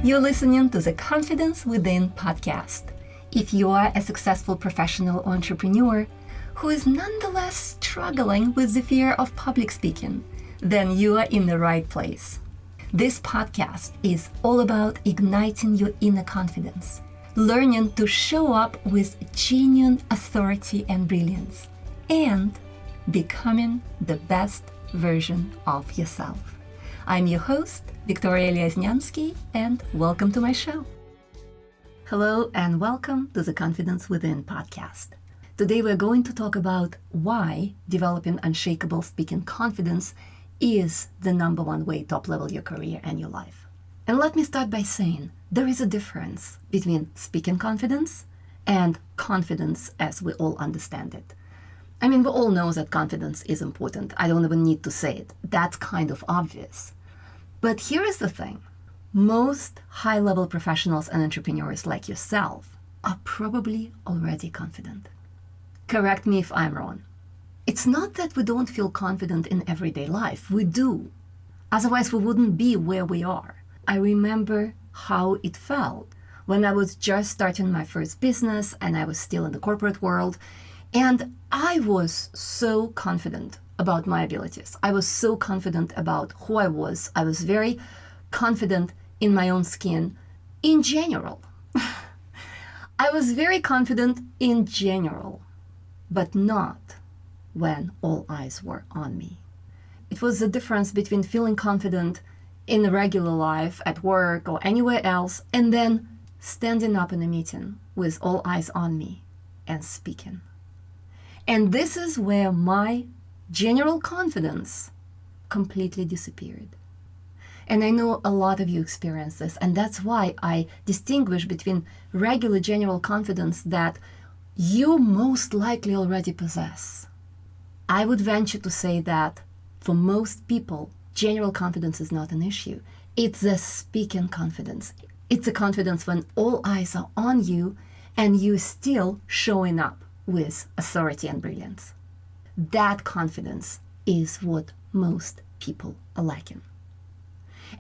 You're listening to the Confidence Within podcast. If you are a successful professional entrepreneur who is nonetheless struggling with the fear of public speaking, then you are in the right place. This podcast is all about igniting your inner confidence, learning to show up with genuine authority and brilliance, and becoming the best version of yourself. I'm your host, Victoria Lyasnyansky, and welcome to my show. Hello and welcome to the Confidence Within podcast. Today we're going to talk about why developing unshakable speaking confidence is the number one way to up-level your career and your life. And let me start by saying there is a difference between speaking confidence and confidence as we all understand it. I mean, we all know that confidence is important. I don't even need to say it. That's kind of obvious. But here is the thing. Most high-level professionals and entrepreneurs like yourself are probably already confident. Correct me if I'm wrong. It's not that we don't feel confident in everyday life. We do. Otherwise, we wouldn't be where we are. I remember how it felt when I was just starting my first business and I was still in the corporate world. And I was so confident about my abilities. I was so confident about who I was. I was very confident in my own skin in general. I was very confident in general, but not when all eyes were on me. It was the difference between feeling confident in regular life, at work or anywhere else, and then standing up in a meeting with all eyes on me and speaking. And this is where my general confidence completely disappeared. And I know a lot of you experience this, and that's why I distinguish between regular general confidence that you most likely already possess. I would venture to say that for most people, general confidence is not an issue. It's a speaking confidence. It's a confidence when all eyes are on you and you're still showing up with authority and brilliance. That confidence is what most people are lacking.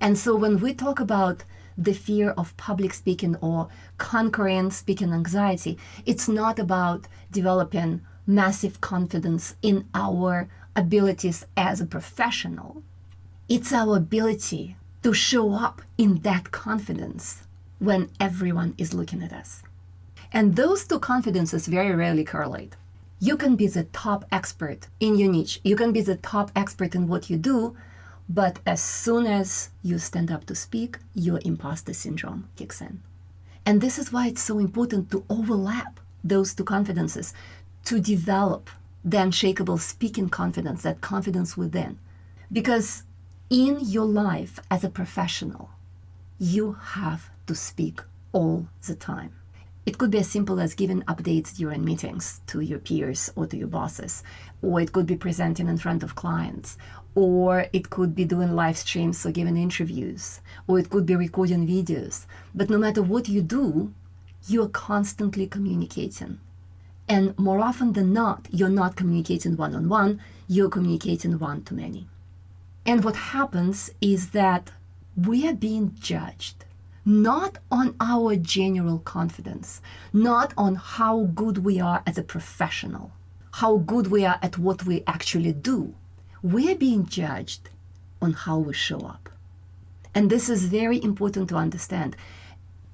And so when we talk about the fear of public speaking or conquering speaking anxiety, it's not about developing massive confidence in our abilities as a professional. It's our ability to show up in that confidence when everyone is looking at us. And those two confidences very rarely correlate. You can be the top expert in your niche. You can be the top expert in what you do, but as soon as you stand up to speak, your imposter syndrome kicks in. And this is why it's so important to overlap those two confidences, to develop the unshakable speaking confidence, that confidence within. Because in your life as a professional, you have to speak all the time. It could be as simple as giving updates during meetings to your peers or to your bosses, or it could be presenting in front of clients, or it could be doing live streams or giving interviews, or it could be recording videos. But no matter what you do, you're constantly communicating. And more often than not, you're not communicating one-on-one, you're communicating one-to-many. And what happens is that we are being judged not on our general confidence, not on how good we are as a professional, how good we are at what we actually do. We're being judged on how we show up. And this is very important to understand.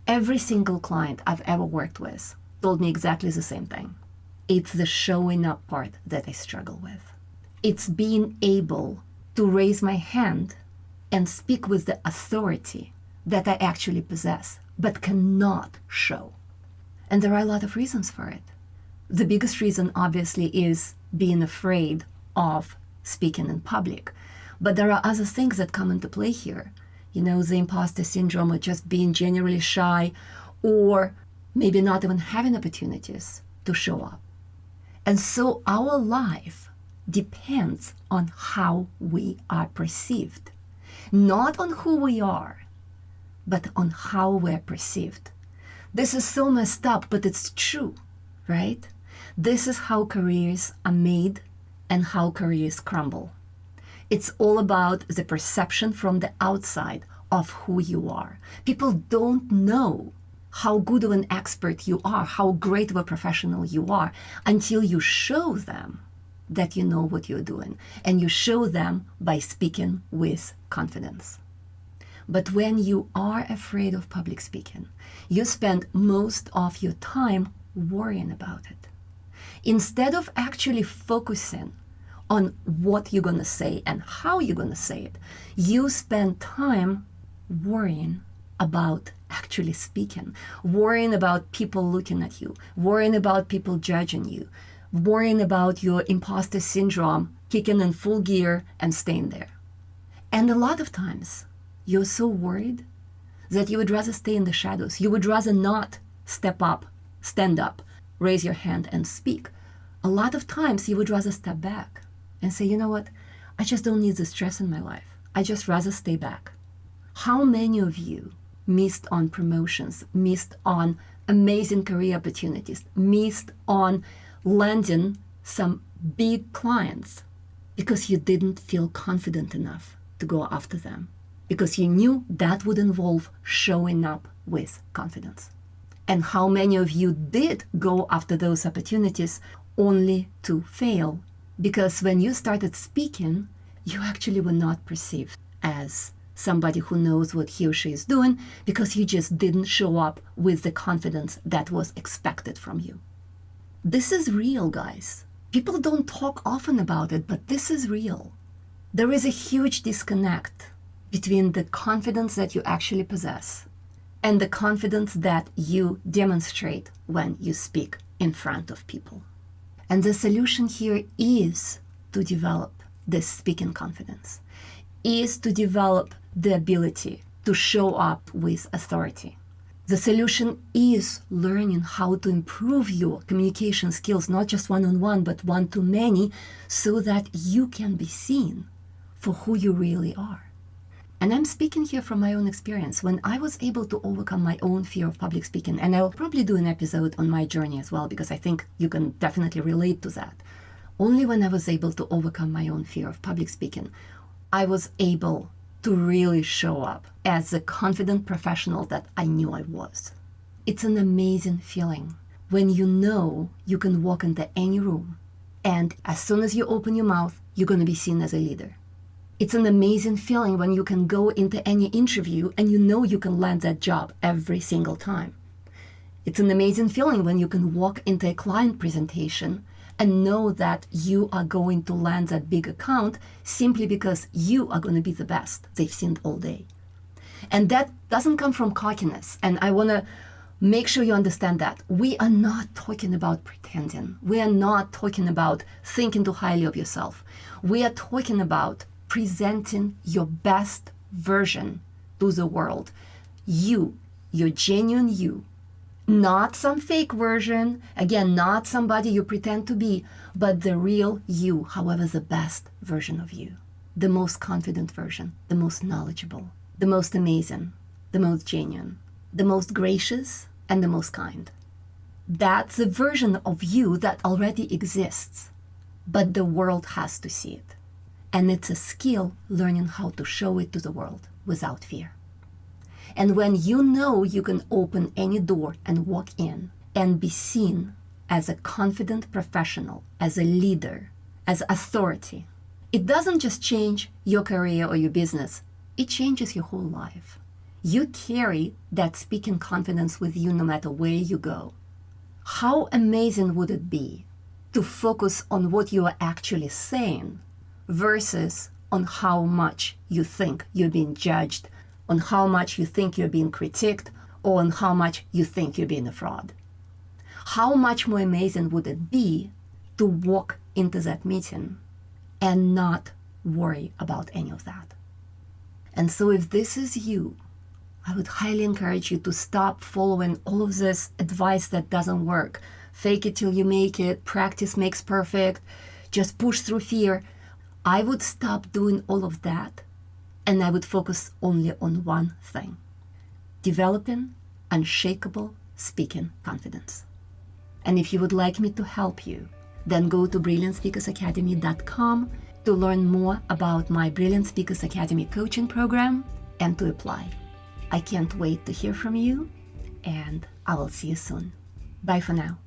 Every single client I've ever worked with told me exactly the same thing. It's the showing up part that I struggle with. It's being able to raise my hand and speak with the authority that I actually possess, but cannot show. And there are a lot of reasons for it. The biggest reason, obviously, is being afraid of speaking in public. But there are other things that come into play here. You know, the imposter syndrome, or just being generally shy, or maybe not even having opportunities to show up. And so our life depends on how we are perceived, not on who we are, but on how we're perceived. This is so messed up, but it's true, right? This is how careers are made and how careers crumble. It's all about the perception from the outside of who you are. People don't know how good of an expert you are, how great of a professional you are, until you show them that you know what you're doing. And you show them by speaking with confidence. But when you are afraid of public speaking, you spend most of your time worrying about it. Instead of actually focusing on what you're going to say and how you're going to say it, you spend time worrying about actually speaking, worrying about people looking at you, worrying about people judging you, worrying about your imposter syndrome kicking in full gear and staying there. And a lot of times, you're so worried that you would rather stay in the shadows. You would rather not step up, stand up, raise your hand and speak. A lot of times, you would rather step back and say, you know what, I just don't need the stress in my life. I just rather stay back. How many of you missed on promotions, missed on amazing career opportunities, missed on landing some big clients because you didn't feel confident enough to go after them, because you knew that would involve showing up with confidence? And how many of you did go after those opportunities only to fail? Because when you started speaking, you actually were not perceived as somebody who knows what he or she is doing, because you just didn't show up with the confidence that was expected from you. This is real, guys. People don't talk often about it, but this is real. There is a huge disconnect between the confidence that you actually possess and the confidence that you demonstrate when you speak in front of people. And the solution here is to develop this speaking confidence, is to develop the ability to show up with authority. The solution is learning how to improve your communication skills, not just one-on-one, but one-to-many, so that you can be seen for who you really are. And I'm speaking here from my own experience. When I was able to overcome my own fear of public speaking, and I'll probably do an episode on my journey as well, because I think you can definitely relate to that. Only when I was able to overcome my own fear of public speaking, I was able to really show up as the confident professional that I knew I was. It's an amazing feeling when you know you can walk into any room, and as soon as you open your mouth, you're going to be seen as a leader. It's an amazing feeling when you can go into any interview and you know you can land that job every single time. It's an amazing feeling when you can walk into a client presentation and know that you are going to land that big account simply because you are going to be the best they've seen all day. And that doesn't come from cockiness. And I want to make sure you understand that. We are not talking about pretending. We are not talking about thinking too highly of yourself. We are talking about presenting your best version to the world. You, your genuine you. Not some fake version, again, not somebody you pretend to be, but the real you, however, the best version of you. The most confident version, the most knowledgeable, the most amazing, the most genuine, the most gracious, and the most kind. That's the version of you that already exists, but the world has to see it. And it's a skill learning how to show it to the world without fear. And when you know you can open any door and walk in and be seen as a confident professional, as a leader, as authority, it doesn't just change your career or your business, it changes your whole life. You carry that speaking confidence with you no matter where you go. How amazing would it be to focus on what you are actually saying versus on how much you think you're being judged, on how much you think you're being critiqued, or on how much you think you're being a fraud? How much more amazing would it be to walk into that meeting and not worry about any of that? And so if this is you, I would highly encourage you to stop following all of this advice that doesn't work. Fake it till you make it, practice makes perfect, just push through fear. I would stop doing all of that, and I would focus only on one thing: developing unshakable speaking confidence. And if you would like me to help you, then go to brilliantspeakersacademy.com to learn more about my Brilliant Speakers Academy coaching program and to apply. I can't wait to hear from you, and I will see you soon. Bye for now.